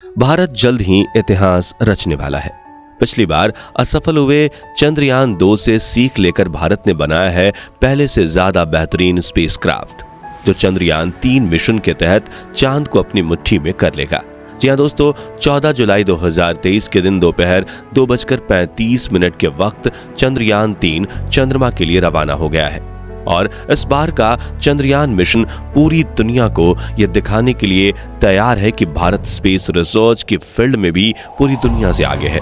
भारत जल्द ही इतिहास रचने वाला है। पिछली बार असफल हुए चंद्रयान 2 से सीख लेकर भारत ने बनाया है पहले से ज्यादा बेहतरीन स्पेसक्राफ्ट, जो चंद्रयान 3 मिशन के तहत चांद को अपनी मुट्ठी में कर लेगा। जी हां दोस्तों, 14 जुलाई 2023 के दिन दोपहर 2:35 के वक्त चंद्रयान 3 चंद्रमा के लिए रवाना हो गया है। और इस बार का चंद्रयान मिशन पूरी दुनिया को यह दिखाने के लिए तैयार है कि भारत स्पेस रिसर्च की फील्ड में भी पूरी दुनिया से आगे है।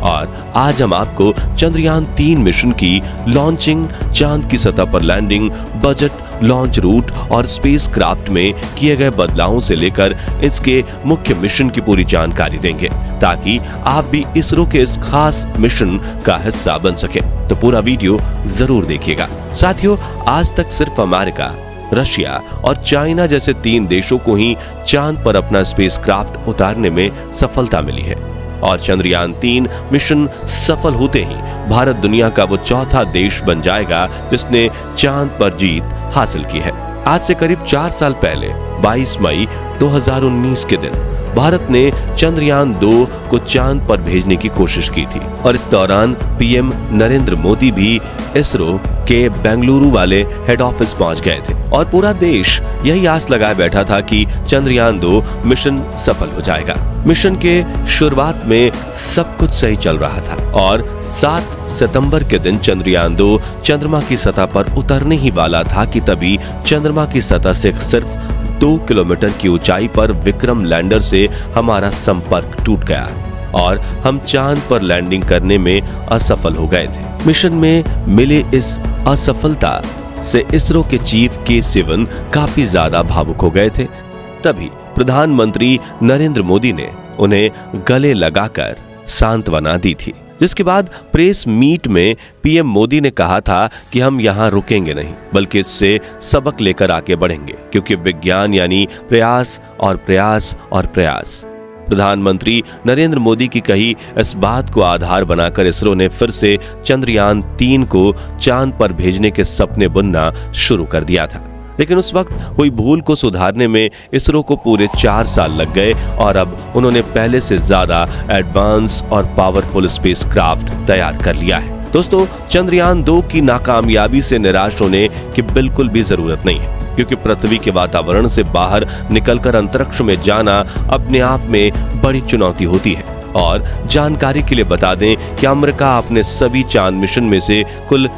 और आज हम आपको चंद्रयान 3 मिशन की लॉन्चिंग, चांद की सतह पर लैंडिंग, बजट, लॉन्च रूट और स्पेस क्राफ्ट में किए गए बदलावों से लेकर इसके मुख्य मिशन की पूरी जानकारी देंगे, ताकि आप भी इसरो के इस खास मिशन का हिस्सा बन सके। तो पूरा वीडियो जरूर देखिएगा। साथियों, आज तक सिर्फ अमेरिका, रशिया और चाइना जैसे 3 देशों को ही चांद पर अपना स्पेस क्राफ्ट उतारने में सफलता मिली है। और चंद्रयान 3 मिशन सफल होते ही भारत दुनिया का वो चौथा देश बन जाएगा जिसने चांद पर जीत हासिल की है। आज से करीब 4 साल पहले 22 मई 2019 के दिन भारत ने चंद्रयान 2 को चांद पर भेजने की कोशिश की थी। और इस दौरान पीएम नरेंद्र मोदी भी इसरो के बेंगलुरु वाले हेड ऑफिस पहुंच गए थे। और पूरा देश यही आस लगाए बैठा था कि चंद्रयान 2 मिशन सफल हो जाएगा। मिशन के शुरुआत में सब कुछ सही चल रहा था और 7 सितंबर के दिन चंद्रयान 2 चंद्रमा की सतह पर उतरने ही वाला था कि तभी चंद्रमा की सतह से सिर्फ 2 किलोमीटर की ऊंचाई पर विक्रम लैंडर से हमारा संपर्क टूट गया और हम चांद पर लैंडिंग करने में असफल हो गए थे। मिशन में मिले इस असफलता से इसरो के चीफ के सिवन काफी ज्यादा भावुक हो गए थे। तभी प्रधानमंत्री नरेंद्र मोदी ने उन्हें गले लगाकर सांत्वना दी थी, जिसके बाद प्रेस मीट में पीएम मोदी ने कहा था कि हम यहाँ रुकेंगे नहीं, बल्कि इससे सबक लेकर आगे बढ़ेंगे, क्योंकि विज्ञान यानी प्रयास और प्रयास और प्रयास। प्रधानमंत्री नरेंद्र मोदी की कही इस बात को आधार बनाकर इसरो ने फिर से चंद्रयान 3 को चांद पर भेजने के सपने बुनना शुरू कर दिया था। लेकिन उस वक्त हुई भूल को सुधारने में इसरो को पूरे 4 साल लग गए और अब उन्होंने पहले से ज्यादा एडवांस और पावरफुल स्पेसक्राफ्ट तैयार कर लिया है। दोस्तों, चंद्रयान 2 की नाकामयाबी से निराश होने की बिल्कुल भी जरूरत नहीं है, क्योंकि पृथ्वी के वातावरण से बाहर निकलकर अंतरिक्ष में जाना अपने आप में बड़ी चुनौती होती है। और जानकारी के लिए बता दें कि अमेरिका अपने सभी चांद मिशन में से कुल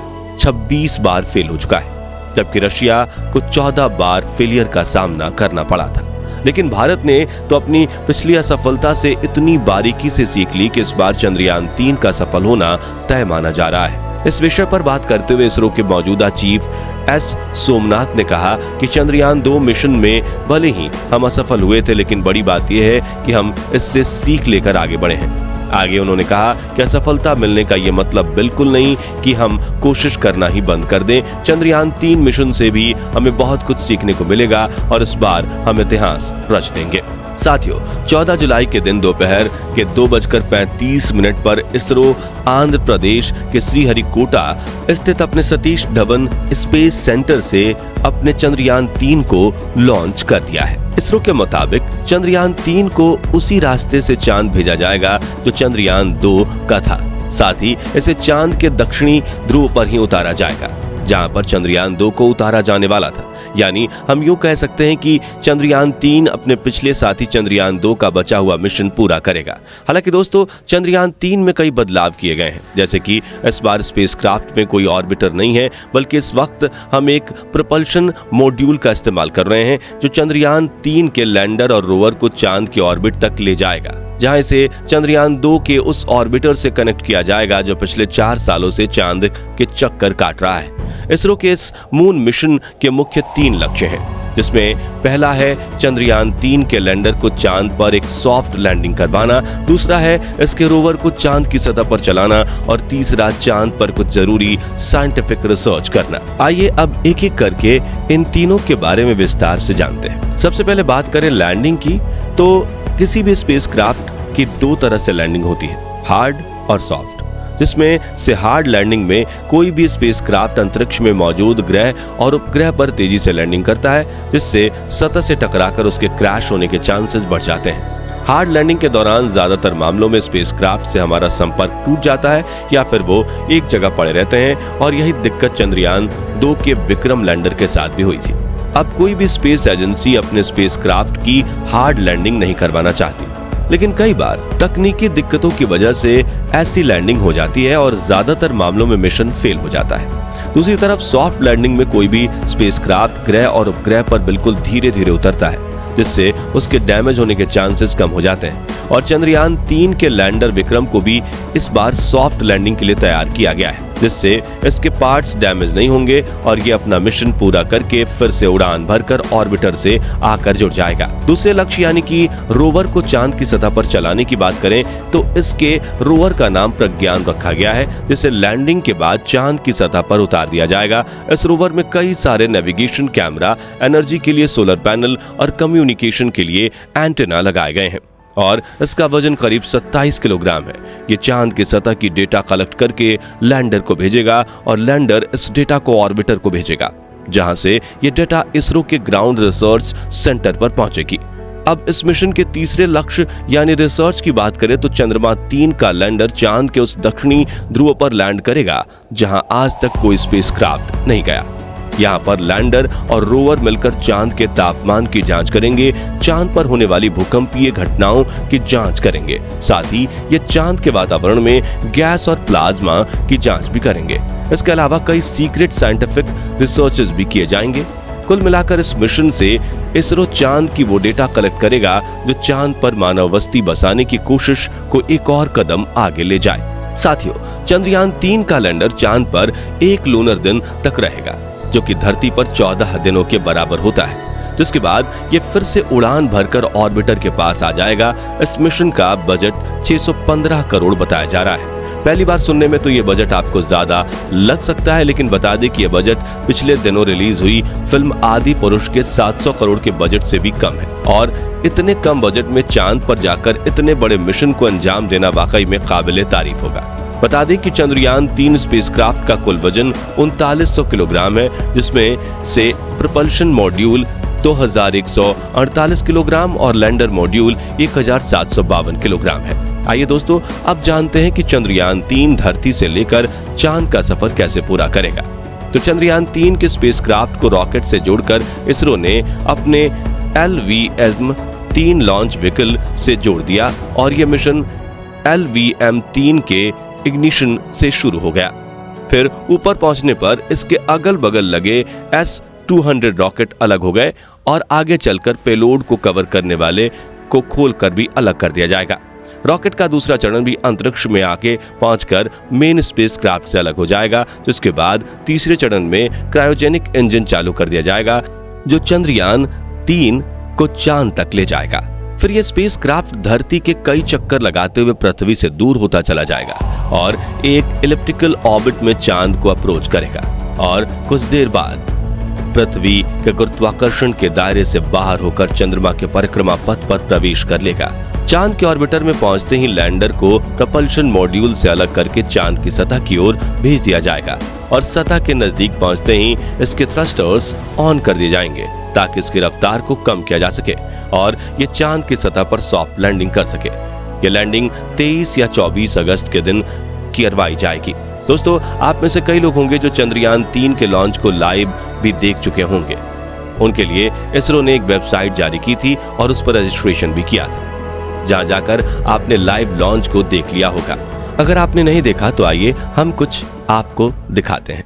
26 बार फेल हो चुका है, जबकि रशिया को 14 बार फेलियर का सामना करना पड़ा था। लेकिन भारत ने तो अपनी पिछली असफलता से इतनी बारीकी से सीख ली कि इस बार चंद्रयान 3 का सफल होना तय माना जा रहा है। इस विषय पर बात करते हुए इसरो के मौजूदा चीफ एस सोमनाथ ने कहा कि चंद्रयान 2 मिशन में भले ही हम असफल हुए थे, लेकिन बड़ी बात यह है कि हम इससे सीख लेकर आगे बढ़े हैं। आगे उन्होंने कहा कि असफलता मिलने का ये मतलब बिल्कुल नहीं कि हम कोशिश करना ही बंद कर दें। चंद्रयान 3 मिशन से भी हमें बहुत कुछ सीखने को मिलेगा और इस बार हम इतिहास रच देंगे। साथियों, 14 जुलाई के दिन दोपहर के 2:35 पर इसरो आंध्र प्रदेश के श्रीहरिकोटा स्थित अपने सतीश धवन स्पेस सेंटर से अपने चंद्रयान 3 को लॉन्च कर दिया है। इसरो के मुताबिक चंद्रयान 3 को उसी रास्ते से चांद भेजा जाएगा जो चंद्रयान 2 का था। साथ ही इसे चांद के दक्षिणी ध्रुव पर ही उतारा जाएगा, जहां पर चंद्रयान 2 को उतारा जाने वाला था। यानी हम यूं कह सकते हैं कि चंद्रयान 3 अपने पिछले साथी चंद्रयान 2 का बचा हुआ मिशन पूरा करेगा। हालांकि दोस्तों, चंद्रयान 3 में कई बदलाव किए गए हैं, जैसे कि इस बार स्पेसक्राफ्ट में कोई ऑर्बिटर नहीं है, बल्कि इस वक्त हम एक प्रोपल्शन मॉड्यूल का इस्तेमाल कर रहे हैं, जो चंद्रयान 3 के लैंडर और रोवर को चांद की ऑर्बिट तक ले जाएगा, जहां इसे चंद्रयान 2 के उस ऑर्बिटर से कनेक्ट किया जाएगा जो पिछले 4 सालों से चांद के चक्कर काट रहा है। इसरो के इस मून मिशन के मुख्य 3 लक्ष्य हैं, जिसमें पहला है चंद्रयान 3 के लैंडर को चांद पर एक सॉफ्ट लैंडिंग करवाना, दूसरा है इसके रोवर को चांद की सतह पर चलाना और तीसरा चांद पर कुछ जरूरी साइंटिफिक रिसर्च करना। आइए अब एक एक करके इन तीनों के बारे में विस्तार से जानते हैं। सबसे पहले बात करें लैंडिंग की, तो किसी भी स्पेसक्राफ्ट की 2 तरह से लैंडिंग होती है, हार्ड और सॉफ्ट। जिसमें से हार्ड लैंडिंग में कोई भी स्पेसक्राफ्ट अंतरिक्ष में मौजूद ग्रह और उपग्रह पर तेजी से लैंडिंग करता है, जिससे सतह से टकराकर उसके क्रैश होने के चांसेस बढ़ जाते हैं। हार्ड लैंडिंग के दौरान ज्यादातर मामलों में स्पेसक्राफ्ट से हमारा संपर्क टूट जाता है या फिर वो एक जगह पड़े रहते हैं और यही दिक्कत चंद्रयान 2 के विक्रम लैंडर के साथ भी हुई थी। अब कोई भी स्पेस एजेंसी अपने स्पेसक्राफ्ट की हार्ड लैंडिंग नहीं करवाना चाहती, लेकिन कई बार तकनीकी दिक्कतों की वजह से ऐसी लैंडिंग हो जाती है और ज्यादातर मामलों में मिशन फेल हो जाता है। दूसरी तरफ सॉफ्ट लैंडिंग में कोई भी स्पेसक्राफ्ट ग्रह और उपग्रह पर बिल्कुल धीरे धीरे उतरता है, जिससे उसके डैमेज होने के चांसेस कम हो जाते हैं। और चंद्रयान 3 के लैंडर विक्रम को भी इस बार सॉफ्ट लैंडिंग के लिए तैयार किया गया है, जिससे इसके पार्ट्स डैमेज नहीं होंगे और ये अपना मिशन पूरा करके फिर से उड़ान भरकर ऑर्बिटर से आकर जुड़ जाएगा। दूसरे लक्ष्य यानी कि रोवर को चांद की सतह पर चलाने की बात करें तो इसके रोवर का नाम प्रज्ञान रखा गया है, जिसे लैंडिंग के बाद चांद की सतह पर उतार दिया जाएगा। इस रोवर में कई सारे नेविगेशन कैमरा, एनर्जी के लिए सोलर पैनल और कम्युनिकेशन के लिए एंटेना लगाए गए हैं और इसका वजन करीब 27 किलोग्राम है। ये चांद की सतह की डेटा कलेक्ट करके लैंडर को भेजेगा और लैंडर इस डेटा को ऑर्बिटर को भेजेगा, जहां से ये डेटा इसरो के ग्राउंड रिसर्च सेंटर पर पहुंचेगी। अब इस मिशन के तीसरे लक्ष्य यानी रिसर्च की बात करें तो चंद्रमा 3 का लैंडर चांद के उस दक्षिणी ध्रुव पर लैंड करेगा जहां आज तक कोई स्पेसक्राफ्ट नहीं गया। यहाँ पर लैंडर और रोवर मिलकर चांद के तापमान की जांच करेंगे, चांद पर होने वाली भूकंपीय घटनाओं की जांच करेंगे, साथ ही ये चांद के वातावरण में गैस और प्लाज्मा की जांच भी करेंगे। इसके अलावा कई सीक्रेट साइंटिफिक रिसर्चेस भी किए जाएंगे। कुल मिलाकर इस मिशन से इसरो चांद की वो डेटा कलेक्ट करेगा जो चांद पर मानव बस्ती बसाने की कोशिश को एक और कदम आगे ले जाए। साथियों, चंद्रयान 3 का लैंडर चांद पर 1 लूनर दिन तक रहेगा, जो कि धरती पर 14 दिनों के बराबर होता है, जिसके बाद ये फिर से उड़ान भरकर ऑर्बिटर के पास आ जाएगा। इस मिशन का बजट 615 करोड़ बताया जा रहा है। पहली बार सुनने में तो ये बजट आपको ज्यादा लग सकता है, लेकिन बता दें कि ये बजट पिछले दिनों रिलीज हुई फिल्म आदि पुरुष के 700 करोड़ के बजट से भी कम है। और इतने कम बजट में चांद पर जाकर इतने बड़े मिशन को अंजाम देना वाकई में काबिले तारीफ होगा। बता दें कि चंद्रयान 3 स्पेसक्राफ्ट का कुल वजन 3900 किलोग्राम है, जिसमें से प्रपल्शन मॉड्यूल 2148 किलोग्राम और लैंडर मॉड्यूल 1752 किलोग्राम है। आइए दोस्तों, अब जानते हैं कि चंद्रयान 3 धरती से लेकर चांद का सफर कैसे पूरा करेगा। तो चंद्रयान 3 के स्पेसक्राफ्ट को रॉकेट से जोड़कर इसरो ने अपने LVM-3 लॉन्च व्हीकल से जोड़ दिया और यह मिशन LVM-3 के इग्निशन से शुरू हो गया। फिर ऊपर पहुंचने पर इसके अगल बगल लगे S-200 रॉकेट अलग हो गए और आगे चलकर पेलोड को कवर करने वाले को खोलकर भी अलग कर दिया जाएगा। रॉकेट का दूसरा चरण भी अंतरिक्ष में आके पहुंचकर मेन स्पेसक्राफ्ट से अलग हो जाएगा, जिसके बाद तीसरे चरण में क्रायोजेनिक इंजन चालू कर दिया जाएगा, जो चंद्रयान 3 को चांद तक ले जाएगा। फिर यह स्पेसक्राफ्ट धरती के कई चक्कर लगाते हुए पृथ्वी से दूर होता चला जाएगा और एक इलिप्टिकल ऑर्बिट में चांद को अप्रोच करेगा और कुछ देर बाद पृथ्वी के गुरुत्वाकर्षण के दायरे से बाहर होकर चंद्रमा के परिक्रमा पथ पर प्रवेश कर लेगा। चांद के ऑर्बिटर में पहुंचते ही लैंडर को प्रपल्शन मॉड्यूल से अलग करके चांद की सतह की ओर भेज दिया जाएगा और सतह के नजदीक पहुंचते ही इसके थ्रस्टर्स ऑन कर दिए जाएंगे ताकि इसकी रफ्तार को कम किया जा सके और ये चांद की सतह पर सॉफ्ट लैंडिंग कर सके। ये लैंडिंग 23 या 24 अगस्त के दिन करवाई जाएगी। दोस्तों, आप में से कई लोग होंगे जो चंद्रयान 3 के लॉन्च को लाइव भी देख चुके होंगे। उनके लिए इसरो ने एक वेबसाइट जारी की थी और उस पर रजिस्ट्रेशन भी किया था, जहां जाकर आपने लाइव लॉन्च को देख लिया होगा। अगर आपने नहीं देखा तो आइए हम कुछ आपको दिखाते हैं।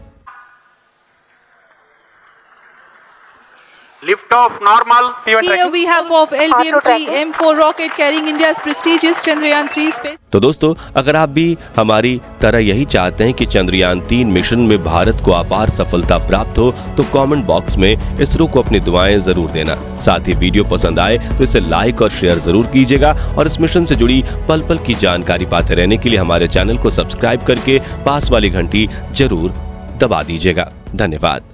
Lift off normal. Here we have of LVM-3 M4 rocket carrying India's prestigious Chandrayaan 3 space. तो दोस्तों, अगर आप भी हमारी तरह यही चाहते हैं कि चंद्रयान 3 मिशन में भारत को अपार सफलता प्राप्त हो, तो कमेंट बॉक्स में इसरो को अपनी दुआएं जरूर देना। साथ ही वीडियो पसंद आए तो इसे लाइक और शेयर जरूर कीजिएगा और इस मिशन से जुड़ी पल पल की जानकारी पाते रहने के लिए हमारे चैनल को सब्सक्राइब करके पास वाली घंटी जरूर दबा दीजिएगा। धन्यवाद।